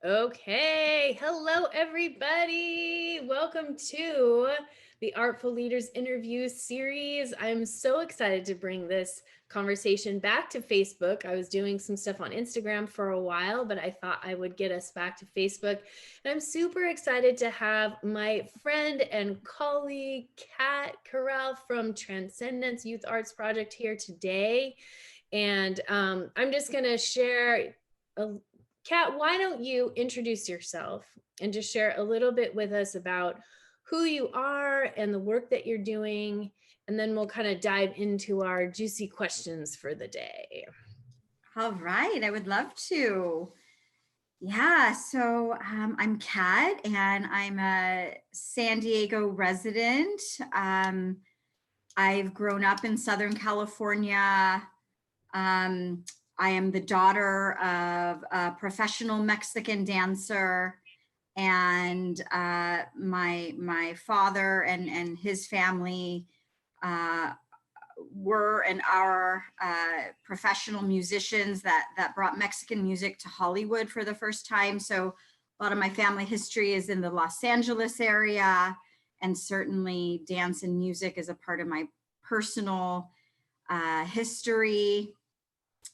Okay, hello everybody. Welcome to the Artful Leaders interview series. I'm so excited to bring this conversation back to Facebook. I was doing some stuff on Instagram for a while, but I thought I would get us back to Facebook. And I'm super excited to have my friend and colleague, Carrol from TranscenDANCE Youth Arts Project here today. And I'm just going to share a Kat, why don't you introduce yourself and just share a little bit with us about who you are and the work that you're doing, and then we'll kind of dive into our juicy questions for the day. All right, I would love to. Yeah, so I'm Kat and I'm a San Diego resident. I've grown up in Southern California. I am the daughter of a professional Mexican dancer, and my father and his family were and are professional musicians that brought Mexican music to Hollywood for the first time. So a lot of my family history is in the Los Angeles area, and certainly dance and music is a part of my personal history.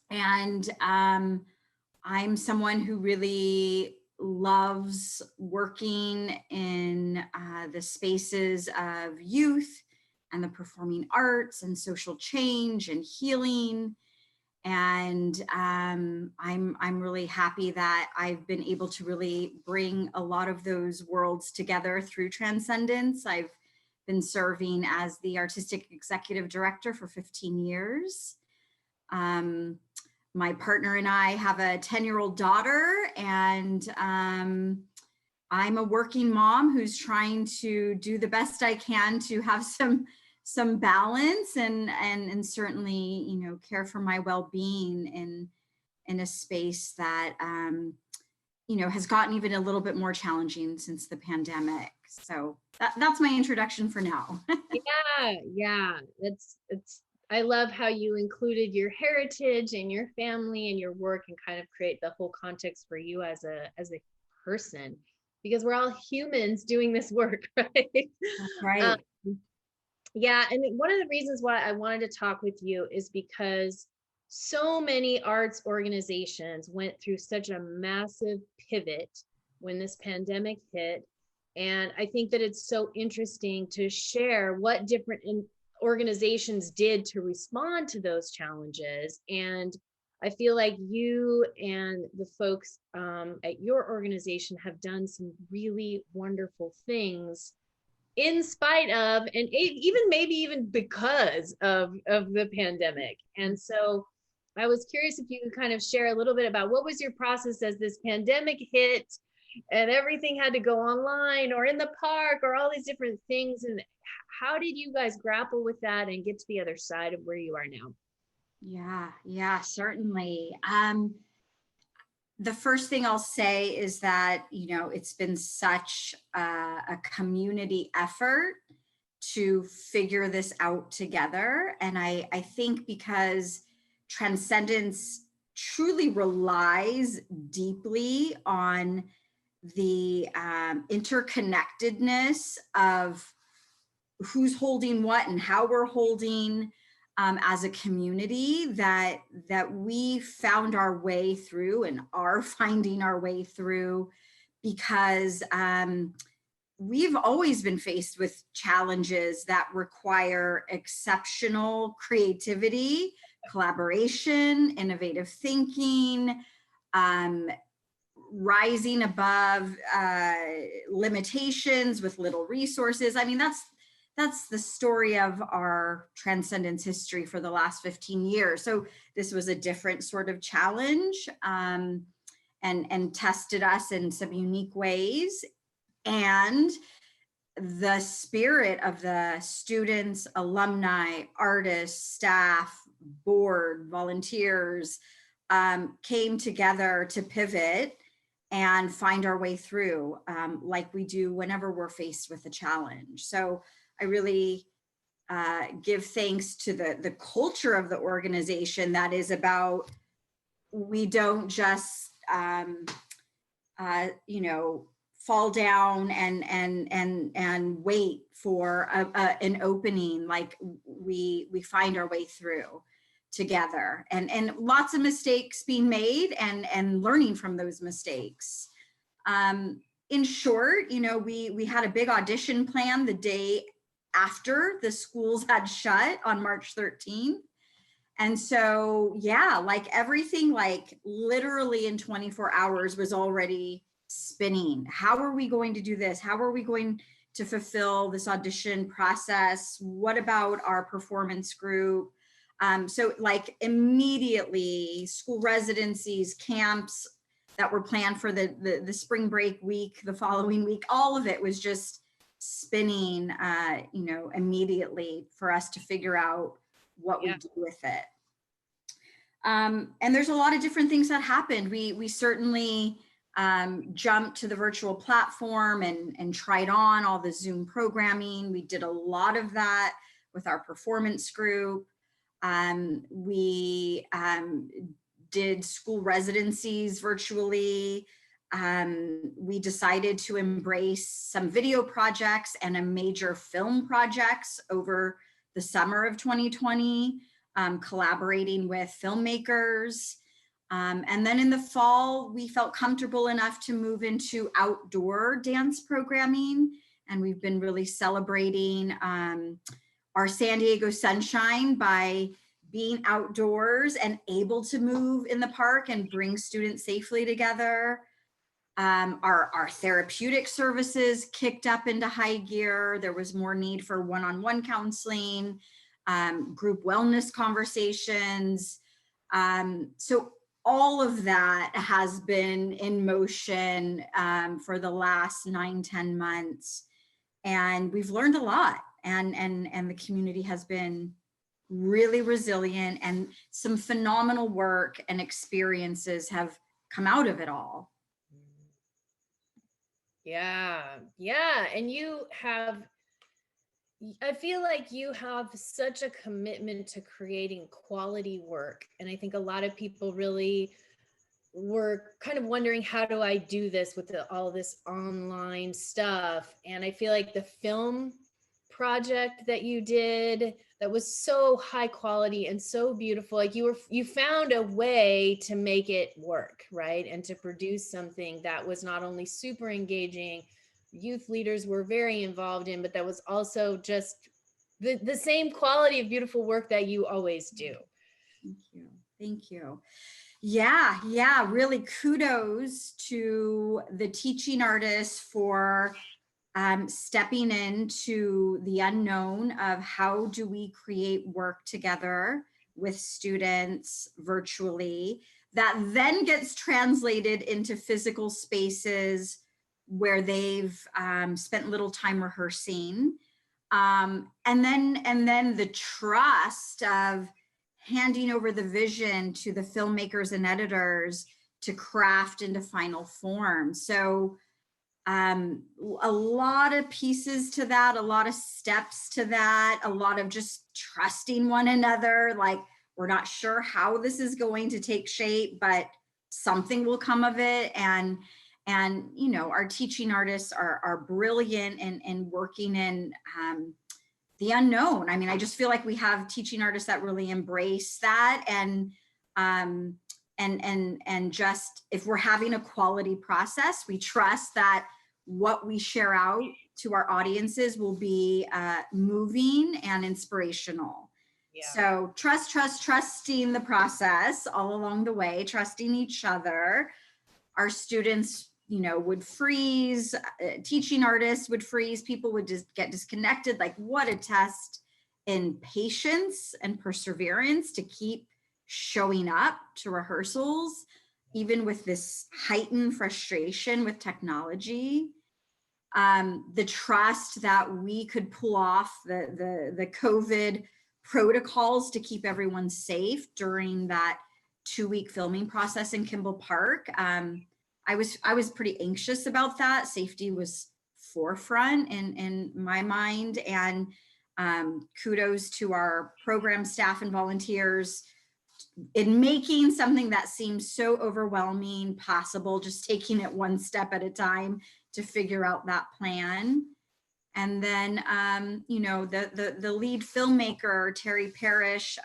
And I'm someone who really loves working in the spaces of youth and the performing arts and social change and healing. And I'm really happy that I've been able to really bring a lot of those worlds together through TranscenDANCE. I've been serving as the artistic executive director for 15 years. My partner and I have a 10-year-old daughter, and I'm a working mom who's trying to do the best I can to have some balance and certainly, care for my well-being in a space that has gotten even a little bit more challenging since the pandemic. So that's my introduction for now. Yeah. It's I love how you included your heritage and your family and your work and kind of create the whole context for you as a person, because we're all humans doing this work, right? That's right. Yeah, and one of the reasons why I wanted to talk with you is because so many arts organizations went through such a massive pivot when this pandemic hit. And I think that it's so interesting to share what different organizations did to respond to those challenges. And I feel like you and the folks at your organization have done some really wonderful things in spite of, and even maybe even because of the pandemic. And so I was curious if you could kind of share a little bit about what was your process as this pandemic hit and everything had to go online or in the park or all these different things, and how did you guys grapple with that and get to the other side of where you are now? Yeah, certainly. The first thing I'll say is that, it's been such a community effort to figure this out together. And I think because TranscenDANCE truly relies deeply on the interconnectedness of who's holding what and how we're holding as a community, that we found our way through and are finding our way through, because we've always been faced with challenges that require exceptional creativity, collaboration, innovative thinking, rising above limitations with little resources. I mean, that's the story of our TranscenDANCE history for the last 15 years. So this was a different sort of challenge, and tested us in some unique ways. And the spirit of the students, alumni, artists, staff, board, volunteers came together to pivot and find our way through, like we do whenever we're faced with a challenge. So I really give thanks to the culture of the organization that is about, we don't just you know, fall down and wait for an opening. Like we find our way through together, and lots of mistakes being made and learning from those mistakes. In short, you know, we had a big audition plan the day after the schools had shut on March 13th. And so, yeah, like everything, like literally in 24 hours was already spinning. How are we going to do this? How are we going to fulfill this audition process? What about our performance group? So like immediately school residencies, camps that were planned for the spring break week, the following week, all of it was just spinning, you know, immediately for us to figure out what we do with it. And there's a lot of different things that happened. We certainly jumped to the virtual platform and tried on all the Zoom programming. We did a lot of that with our performance group. We did school residencies virtually. We decided to embrace some video projects and a major film projects over the summer of 2020, collaborating with filmmakers. And then in the fall, we felt comfortable enough to move into outdoor dance programming. And we've been really celebrating our San Diego sunshine by being outdoors and able to move in the park and bring students safely together. Our therapeutic services kicked up into high gear. There was more need for one-on-one counseling, group wellness conversations. So all of that has been in motion for the last 9-10 months. And we've learned a lot, and the community has been really resilient, and some phenomenal work and experiences have come out of it all. Yeah. And I feel like you have such a commitment to creating quality work. And I think a lot of people really were kind of wondering, how do I do this with all this online stuff? And I feel like the film project that you did, that was so high quality and so beautiful, like you found a way to make it work, right? And to produce something that was not only super engaging, youth leaders were very involved in, but that was also just the same quality of beautiful work that you always do. Thank you. Yeah, really kudos to the teaching artists for stepping into the unknown of how do we create work together with students virtually that then gets translated into physical spaces where they've spent little time rehearsing. And then the trust of handing over the vision to the filmmakers and editors to craft into final form. So a lot of pieces to that, a lot of steps to that, a lot of just trusting one another. Like, we're not sure how this is going to take shape, but something will come of it. And you know, our teaching artists are brilliant in working in the unknown. I mean, I just feel like we have teaching artists that really embrace that, and just, if we're having a quality process, we trust that what we share out to our audiences will be moving and inspirational. Yeah. So trusting the process all along the way, trusting each other. Our students, you know, would freeze, teaching artists would freeze, people would just get disconnected. Like, what a test in patience and perseverance to keep showing up to rehearsals, even with this heightened frustration with technology. The trust that we could pull off the COVID protocols to keep everyone safe during that 2-week filming process in Kimball Park. I was pretty anxious about that. Safety was forefront in my mind, and kudos to our program staff and volunteers in making something that seems so overwhelming possible, just taking it one step at a time to figure out that plan. And then, you know, the lead filmmaker, Terry Parrish,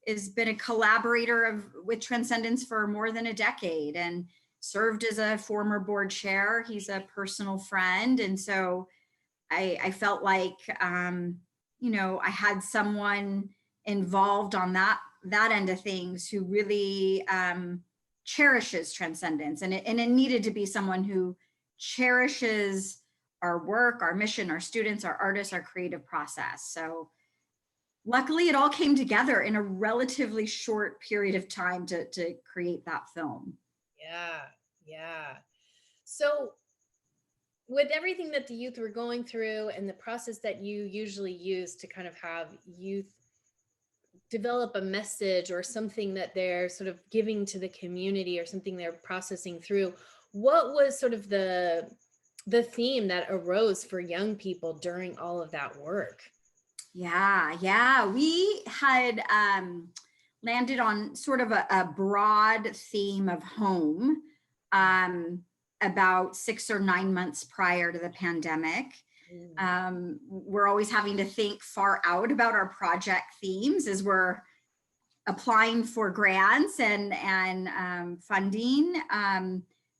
has been a collaborator with TranscenDANCE for more than a decade and served as a former board chair. He's a personal friend. And so I felt like, you know, I had someone involved on that end of things who really cherishes TranscenDANCE. And it needed to be someone who cherishes our work, our mission, our students, our artists, our creative process. So luckily it all came together in a relatively short period of time to create that film. Yeah, yeah. So with everything that the youth were going through and the process that you usually use to kind of have youth develop a message or something that they're sort of giving to the community or something they're processing through, what was sort of the theme that arose for young people during all of that work? Yeah. We had landed on sort of a broad theme of home about 6 or 9 months prior to the pandemic. We're always having to think far out about our project themes as we're applying for grants and funding.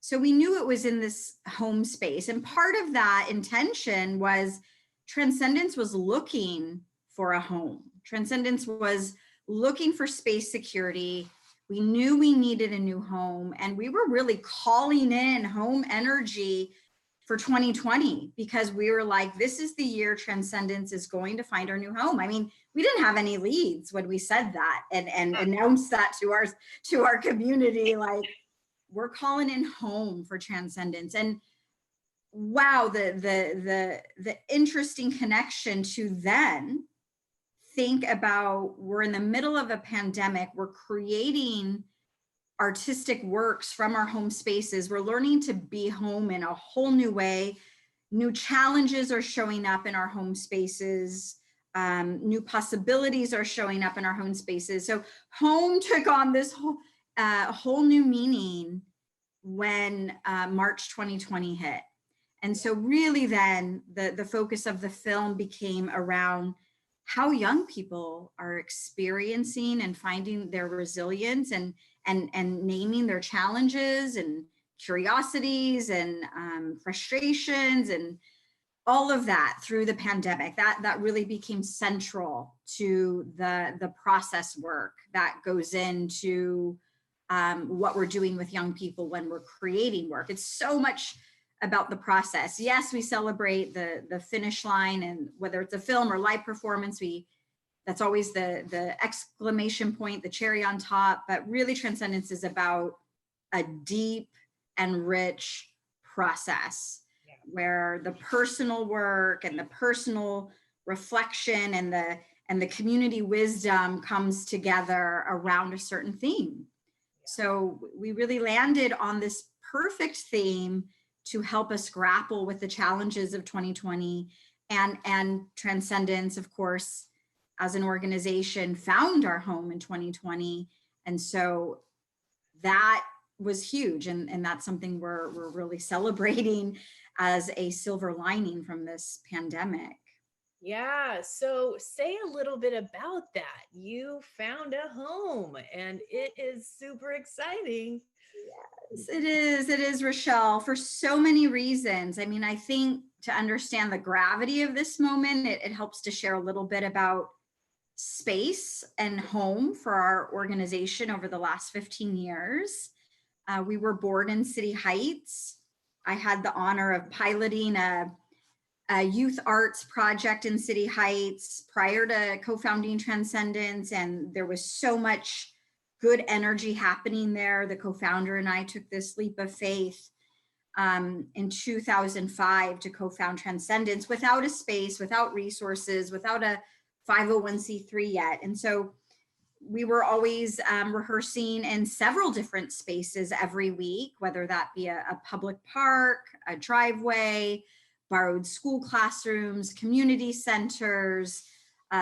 So we knew it was in this home space. And part of that intention was TranscenDANCE was looking for a home. TranscenDANCE was looking for space security. We knew we needed a new home, and we were really calling in home energy for 2020 because we were like, this is the year TranscenDANCE is going to find our new home. I mean, we didn't have any leads when we said that and announced that to our community, like, we're calling in home for TranscenDANCE. And wow, the interesting connection to then think about, we're in the middle of a pandemic, we're creating artistic works from our home spaces, we're learning to be home in a whole new way. New challenges are showing up in our home spaces. New possibilities are showing up in our home spaces. So home took on this whole new meaning when March 2020 hit. And so really then the focus of the film became around how young people are experiencing and finding their resilience and naming their challenges and curiosities and frustrations and all of that through the pandemic. That really became central to the process work that goes into what we're doing with young people when we're creating work. It's so much about the process. Yes, we celebrate the finish line, and whether it's a film or live performance, that's always the exclamation point, the cherry on top. But really, TranscenDANCE is about a deep and rich process where the personal work and the personal reflection and the community wisdom comes together around a certain theme. So we really landed on this perfect theme to help us grapple with the challenges of 2020, and TranscenDANCE, of course, as an organization, found our home in 2020. And so that was huge. And that's something we're really celebrating as a silver lining from this pandemic. Yeah. So say a little bit about that. You found a home and it is super exciting. Yes, it is, Rachelle, for so many reasons. I mean, I think to understand the gravity of this moment, it helps to share a little bit about space and home for our organization over the last 15 years. We were born in City Heights. I had the honor of piloting a youth arts project in City Heights prior to co-founding TranscenDANCE, and there was so much good energy happening there. The co-founder and I took this leap of faith in 2005 to co-found TranscenDANCE without a space, without resources, without a 501c3 yet. And so we were always rehearsing in several different spaces every week, whether that be a public park, a driveway, borrowed school classrooms, community centers,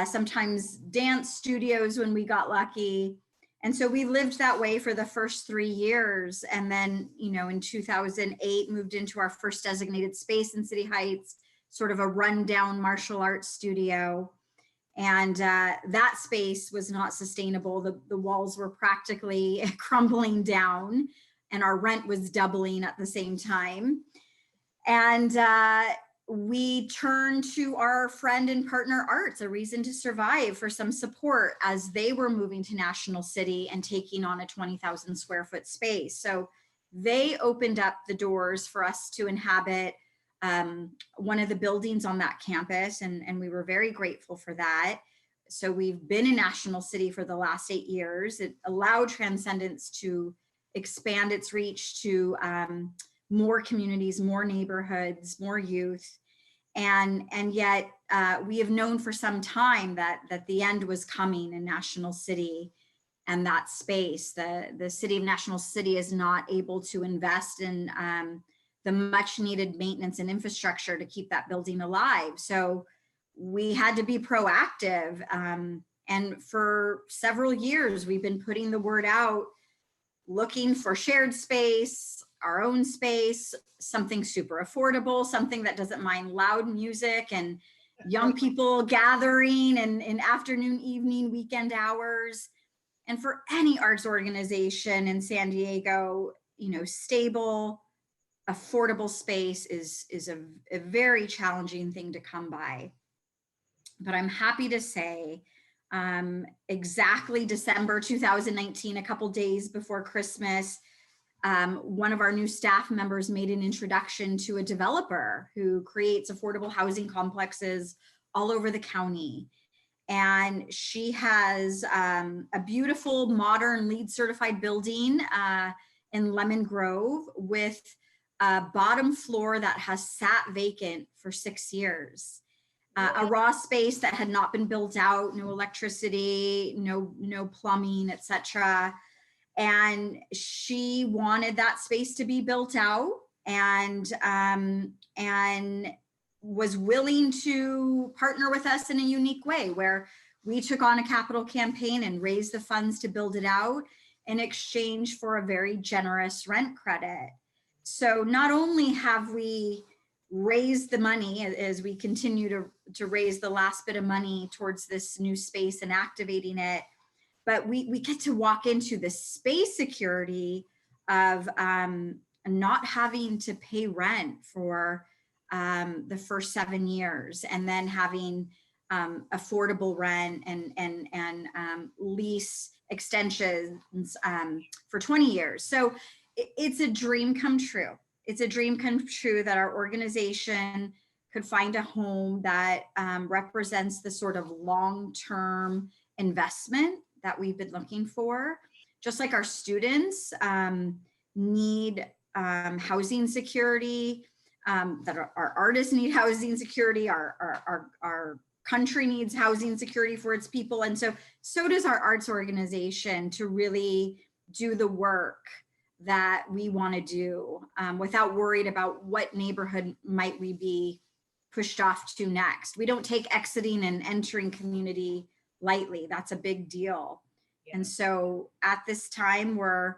sometimes dance studios when we got lucky. And so we lived that way for the first 3 years. And then, in 2008, moved into our first designated space in City Heights, sort of a rundown martial arts studio. And that space was not sustainable. The walls were practically crumbling down, and our rent was doubling at the same time. And we turned to our friend and partner Arts, A Reason to Survive, for some support as they were moving to National City and taking on a 20,000 square foot space. So they opened up the doors for us to inhabit one of the buildings on that campus, and we were very grateful for that. So we've been in National City for the last 8 years. It allowed TranscenDANCE to expand its reach to more communities, more neighborhoods, more youth. And yet we have known for some time that the end was coming in National City and that space. The city of National City is not able to invest in the much needed maintenance and infrastructure to keep that building alive. So we had to be proactive. And for several years, we've been putting the word out, looking for shared space, our own space, something super affordable, something that doesn't mind loud music and young people gathering and in afternoon, evening, weekend hours. And for any arts organization in San Diego, stable, affordable space is a very challenging thing to come by. But I'm happy to say exactly December 2019, a couple days before Christmas, one of our new staff members made an introduction to a developer who creates affordable housing complexes all over the county. And she has a beautiful, modern, LEED certified building in Lemon Grove with a bottom floor that has sat vacant for 6 years. A raw space that had not been built out, no electricity, no plumbing, etc. And she wanted that space to be built out, and was willing to partner with us in a unique way, where we took on a capital campaign and raised the funds to build it out in exchange for a very generous rent credit. So not only have we raised the money as we continue to raise the last bit of money towards this new space and activating it, but we get to walk into the space security of not having to pay rent for the first 7 years, and then having affordable rent and lease extensions for 20 years. So it's a dream come true. It's a dream come true that our organization could find a home that represents the sort of long-term investment that we've been looking for. Just like our students need housing security, that our artists need housing security, our country needs housing security for its people. And so does our arts organization, to really do the work that we want to do without worried about what neighborhood might we be pushed off to next. We don't take exiting and entering community lightly. That's a big deal. Yeah. And so at this time, we're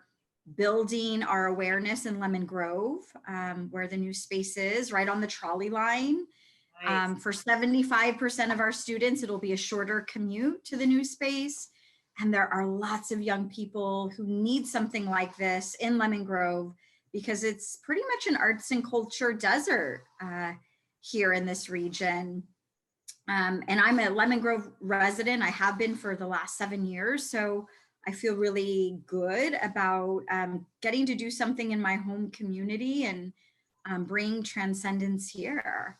building our awareness in Lemon Grove, where the new space is, right on the trolley line. Nice. For 75% of our students, it'll be a shorter commute to the new space. And there are lots of young people who need something like this in Lemon Grove, because it's pretty much an arts and culture desert here in this region. And I'm a Lemon Grove resident. I have been for the last 7 years. So I feel really good about getting to do something in my home community and bring TranscenDANCE here.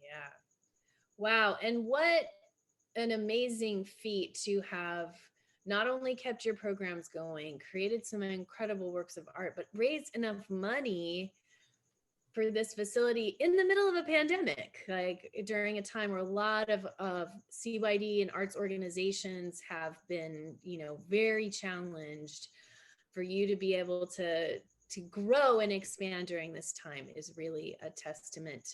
Yeah. Wow. And what an amazing feat to have not only kept your programs going, created some incredible works of art, but raised enough money for this facility in the middle of a pandemic, like during a time where a lot of CYD and arts organizations have been, very challenged. For you to be able to grow and expand during this time is really a testament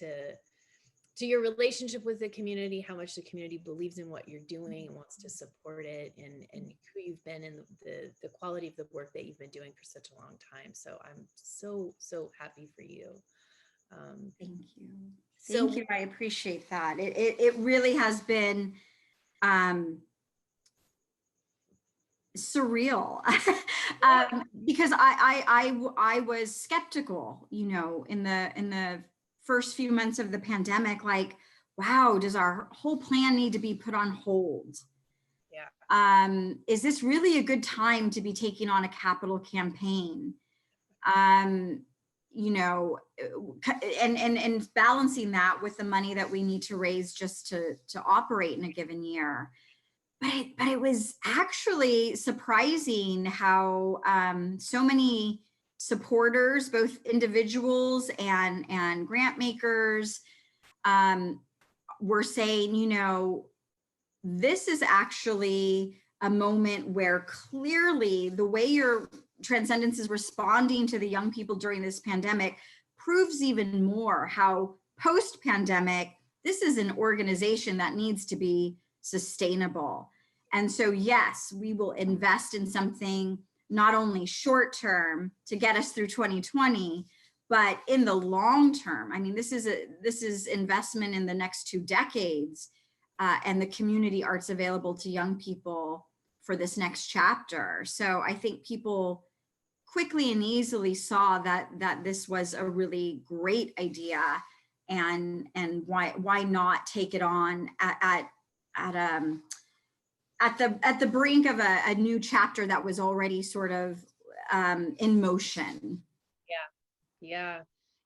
to your relationship with the community, how much the community believes in what you're doing and wants to support it, and who you've been, and the quality of the work that you've been doing for such a long time. So I'm so happy for you. Thank you. So Thank you. I appreciate that. It really has been surreal because I was skeptical, you know, in the first few months of the pandemic, like, wow, does our whole plan need to be put on hold? yeah. Is this really a good time to be taking on a capital campaign? You know, and balancing that with the money that we need to raise just to operate in a given year. But it was actually surprising how so many supporters, both individuals and grant makers, were saying, you know, this is actually a moment where clearly the way your TranscenDANCE is responding to the young people during this pandemic proves even more how post-pandemic, this is an organization that needs to be sustainable. And so, yes, we will invest in something not only short term to get us through 2020, but in the long term. I mean, this is investment in the next 2 decades, and the community arts available to young people for this next chapter. So I think people quickly and easily saw that this was a really great idea, and why not take it on at the brink of a new chapter that was already sort of in motion.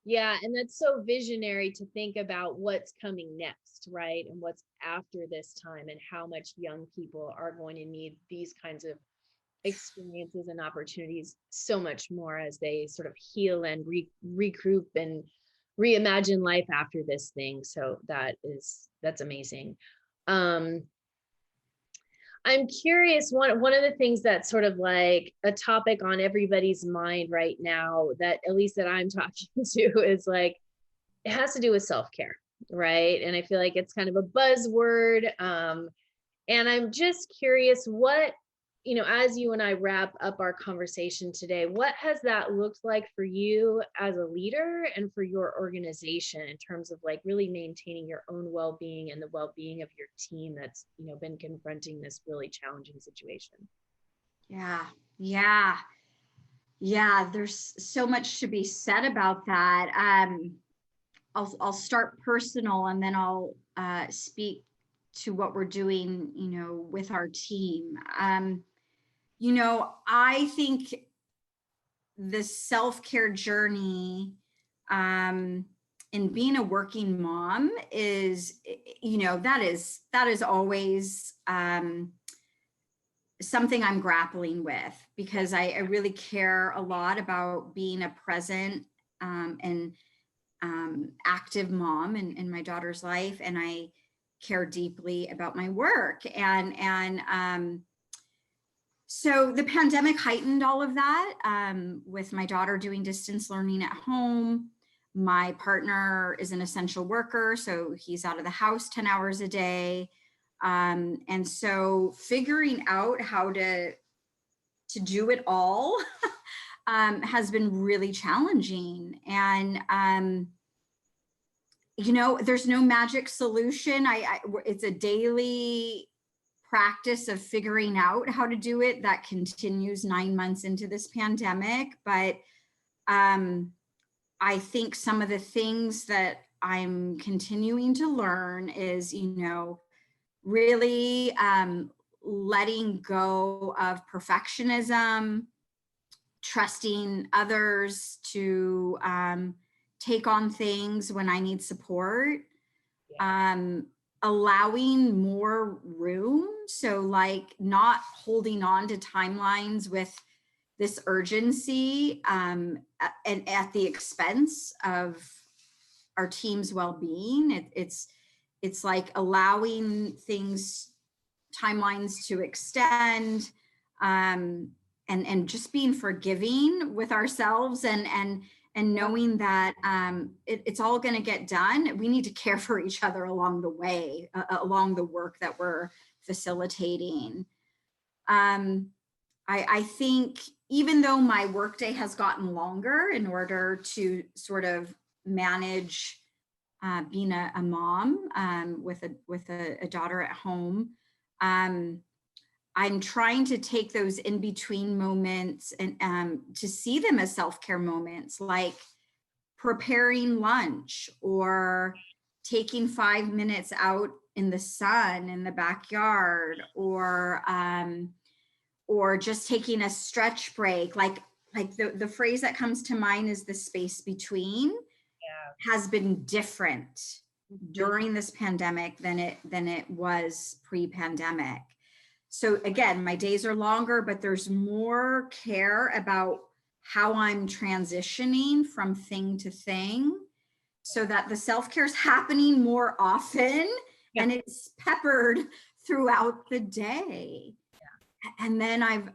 Yeah, and that's so visionary to think about what's coming next, right? And what's after this time, and how much young people are going to need these kinds of experiences and opportunities so much more as they sort of heal and regroup and reimagine life after this thing. So that's amazing. I'm curious, one of the things that's sort of like a topic on everybody's mind right now, that at least that I'm talking to, is like, it has to do with self-care, right? And I feel like it's kind of a buzzword. And I'm just curious, what, you know, as you and I wrap up our conversation today, what has that looked like for you as a leader and for your organization in terms of like really maintaining your own well-being and the well-being of your team that's, you know, been confronting this really challenging situation? Yeah. There's so much to be said about that. I'll start personal, and then I'll speak to what we're doing, you know, with our team. You know, I think the self-care journey in being a working mom is, you know, that is always something I'm grappling with, because I really care a lot about being a present and active mom in my daughter's life, and I care deeply about my work. And so the pandemic heightened all of that, with my daughter doing distance learning at home. My partner is an essential worker, so he's out of the house 10 hours a day. And so figuring out how to do it all has been really challenging. And you know, there's no magic solution. It's a daily practice of figuring out how to do it that continues 9 months into this pandemic. But I think some of the things that I'm continuing to learn is, you know, really letting go of perfectionism, trusting others to take on things when I need support, allowing more room. So like not holding on to timelines with this urgency and at the expense of our team's well-being. It's like allowing timelines to extend, and just being forgiving with ourselves and and knowing that it's all going to get done. We need to care for each other along the way, along the work that we're facilitating. I think even though my workday has gotten longer in order to sort of manage being a mom with a daughter at home, I'm trying to take those in between moments and to see them as self-care moments, like preparing lunch or taking 5 minutes out in the sun in the backyard, or just taking a stretch break. Like the phrase that comes to mind is the space between has been different during this pandemic than it was pre-pandemic. So again, my days are longer, but there's more care about how I'm transitioning from thing to thing, so that the self-care is happening more often and it's peppered throughout the day. And then I've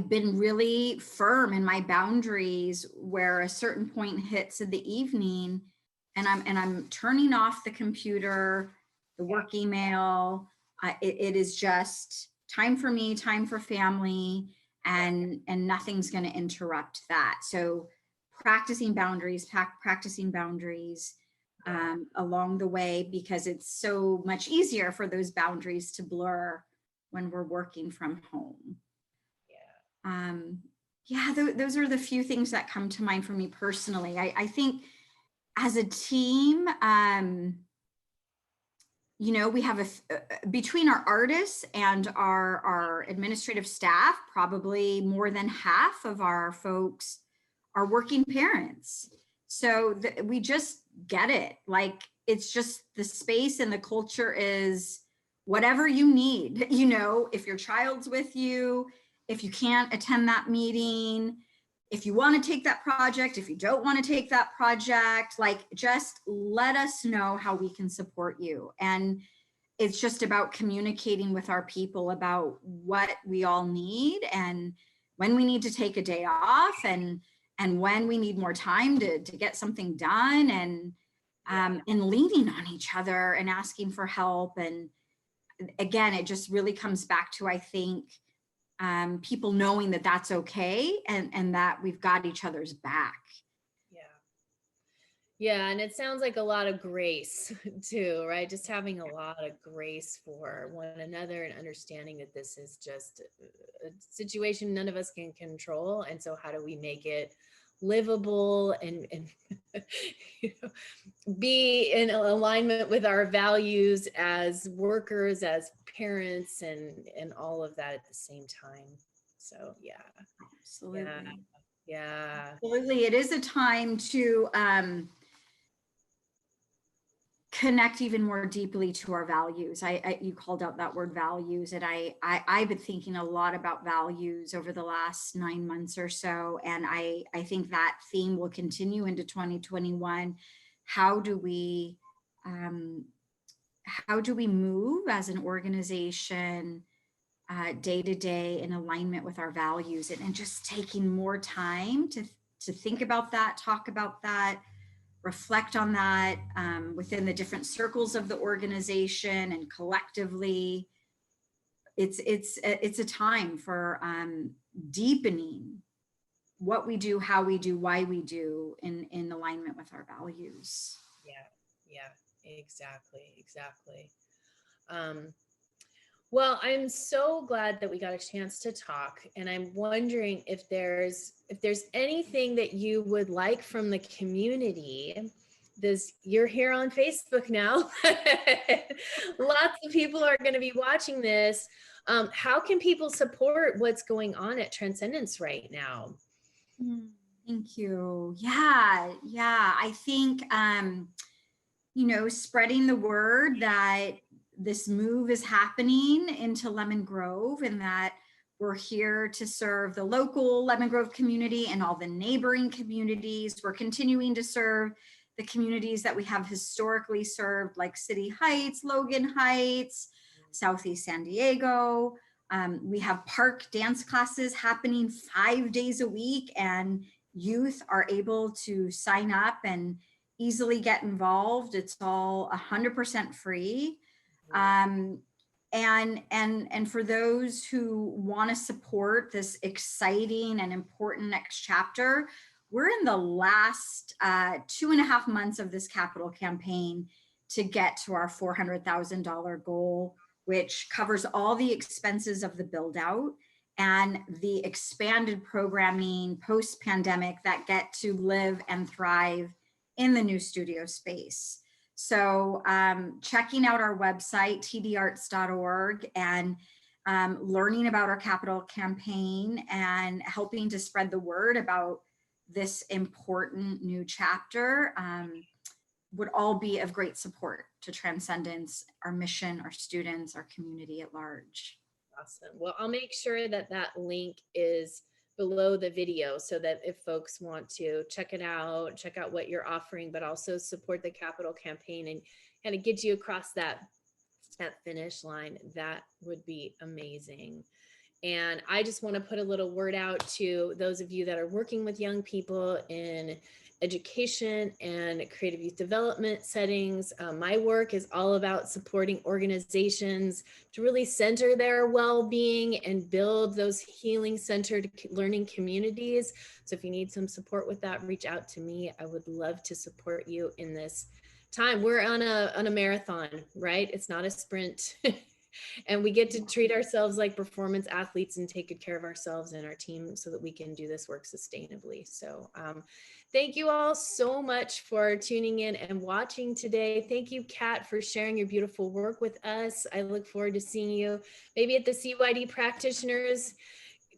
been really firm in my boundaries, where a certain point hits in the evening and I'm turning off the computer, the work email. It is just time for me, time for family, and nothing's going to interrupt that. So practicing boundaries along the way, because it's so much easier for those boundaries to blur when we're working from home. Those are the few things that come to mind for me personally. I think as a team, we have between our artists and our administrative staff, probably more than half of our folks are working parents. So we just get it. Like, it's just the space and the culture is whatever you need. If your child's with you, if you can't attend that meeting, if you want to take that project, if you don't want to take that project, like, just let us know how we can support you. And it's just about communicating with our people about what we all need, and when we need to take a day off, and when we need more time to get something done, and leaning on each other and asking for help. And again, it just really comes back to, I think, people knowing that that's okay, and that we've got each other's back. Yeah, and it sounds like a lot of grace too, right? Just having a lot of grace for one another, and understanding that this is just a situation none of us can control. And so how do we make it livable and be in alignment with our values as workers, as parents, and all of that at the same time. So Absolutely. Absolutely. It is a time to connect even more deeply to our values. You called out that word values, and I've been thinking a lot about values over the last 9 months or so, and I think that theme will continue into 2021. How do we move as an organization day to day in alignment with our values, and just taking more time to think about that, talk about that, reflect on that within the different circles of the organization and collectively. It's a time for deepening what we do, how we do, why we do, in alignment with our values. Exactly. Well, I'm so glad that we got a chance to talk, and I'm wondering if there's anything that you would like from the community. You're here on Facebook now. Lots of people are going to be watching this. How can people support what's going on at TranscenDANCE right now? Thank you. Yeah. I think, spreading the word that this move is happening into Lemon Grove, and that we're here to serve the local Lemon Grove community and all the neighboring communities. We're continuing to serve the communities that we have historically served, like City Heights, Logan Heights, Southeast San Diego. We have park dance classes happening 5 days a week, and youth are able to sign up and easily get involved. It's all 100% free. And for those who want to support this exciting and important next chapter, we're in the last 2.5 months of this capital campaign to get to our $400,000 goal, which covers all the expenses of the build out and the expanded programming post-pandemic that get to live and thrive in the new studio space. So checking out our website, tdarts.org, and learning about our capital campaign and helping to spread the word about this important new chapter would all be of great support to TranscenDANCE, our mission, our students, our community at large. Awesome. Well, I'll make sure that that link is below the video so that if folks want to check it out, check out what you're offering, but also support the capital campaign and kind of get you across that finish line, that would be amazing. And I just want to put a little word out to those of you that are working with young people in education and creative youth development settings. My work is all about supporting organizations to really center their well-being and build those healing-centered learning communities. So if you need some support with that, reach out to me. I would love to support you in this time. We're on a marathon, right? It's not a sprint. And we get to treat ourselves like performance athletes and take good care of ourselves and our team so that we can do this work sustainably. So thank you all so much for tuning in and watching today. Thank you, Kat, for sharing your beautiful work with us. I look forward to seeing you maybe at the CYD Practitioners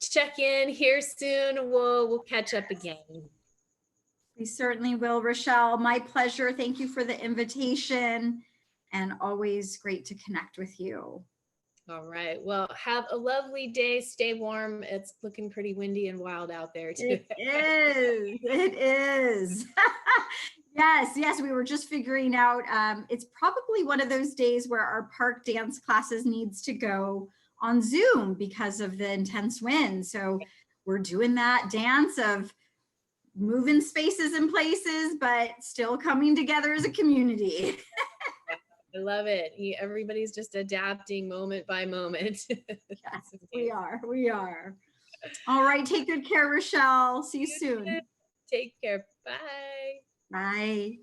check-in here soon. We'll catch up again. We certainly will, Rachelle. My pleasure. Thank you for the invitation, and always great to connect with you. All right. Well, have a lovely day. Stay warm. It's looking pretty windy and wild out there too. It is. It is. Yes. We were just figuring out, it's probably one of those days where our park dance classes needs to go on Zoom because of the intense wind. So we're doing that dance of moving spaces and places, but still coming together as a community. I love it. Everybody's just adapting moment by moment. Yes, we are. All right. Take good care, Rachelle. See you soon. Take care. Bye. Bye.